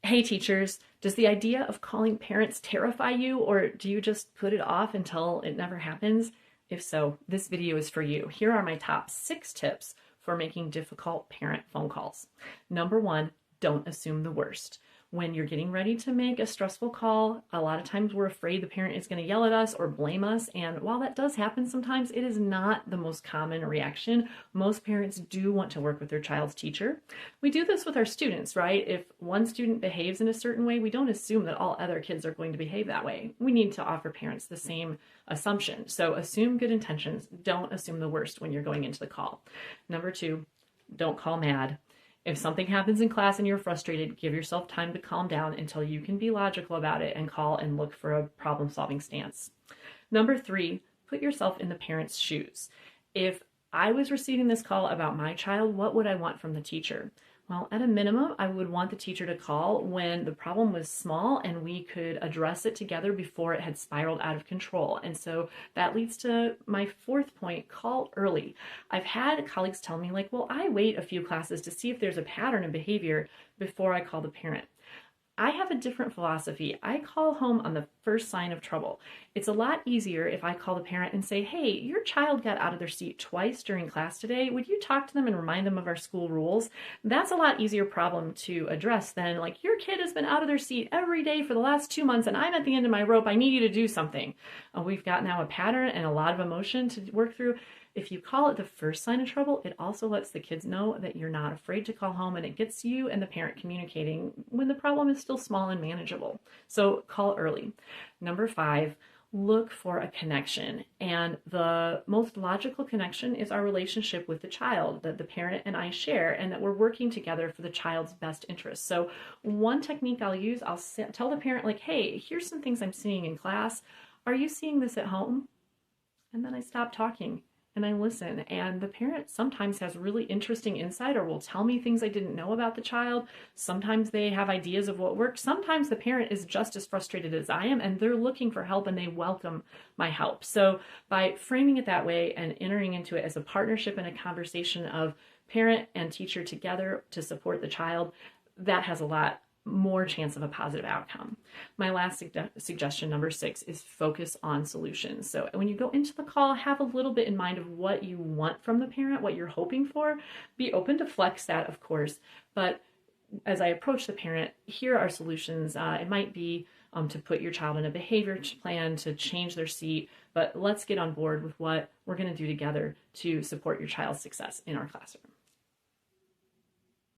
Hey teachers, does the idea of calling parents terrify you, or do you just put it off until it never happens? If so, this video is for you. Here are my top 6 tips for making difficult parent phone calls. Number 1, don't assume the worst. When you're getting ready to make a stressful call, a lot of times we're afraid the parent is going to yell at us or blame us. And while that does happen sometimes, it is not the most common reaction. Most parents do want to work with their child's teacher. We do this with our students, right? If one student behaves in a certain way, we don't assume that all other kids are going to behave that way. We need to offer parents the same assumption. So assume good intentions. Don't assume the worst when you're going into the call. Number 2, don't call mad. If something happens in class and you're frustrated, give yourself time to calm down until you can be logical about it and call and look for a problem-solving stance. Number 3, put yourself in the parent's shoes. If I was receiving this call about my child, what would I want from the teacher? Well, at a minimum, I would want the teacher to call when the problem was small and we could address it together before it had spiraled out of control. And so that leads to my 4th point, call early. I've had colleagues tell me like, well, I wait a few classes to see if there's a pattern in behavior before I call the parent. I have a different philosophy. I call home on the first sign of trouble. It's a lot easier if I call the parent and say, hey, your child got out of their seat twice during class today. Would you talk to them and remind them of our school rules? That's a lot easier problem to address than like, your kid has been out of their seat every day for the last 2 months and I'm at the end of my rope. I need you to do something. We've got now a pattern and a lot of emotion to work through. If you call it the first sign of trouble, it also lets the kids know that you're not afraid to call home, and it gets you and the parent communicating when the problem is still small and manageable. So call early. Number 5, look for a connection. And the most logical connection is our relationship with the child that the parent and I share, and that we're working together for the child's best interest. So one technique I'll use, I'll tell the parent like, hey, here's some things I'm seeing in class. Are you seeing this at home? And then I stop talking and I listen, and the parent sometimes has really interesting insight or will tell me things I didn't know about the child. Sometimes they have ideas of what works. Sometimes the parent is just as frustrated as I am and they're looking for help and they welcome my help. So by framing it that way and entering into it as a partnership and a conversation of parent and teacher together to support the child, that has a lot more chance of a positive outcome. My last suggestion, number 6, is focus on solutions. So when you go into the call, have a little bit in mind of what you want from the parent, what you're hoping for. Be open to flex that, of course, but as I approach the parent, here are solutions. It might be to put your child in a behavior plan, to change their seat, but let's get on board with what we're going to do together to support your child's success in our classroom.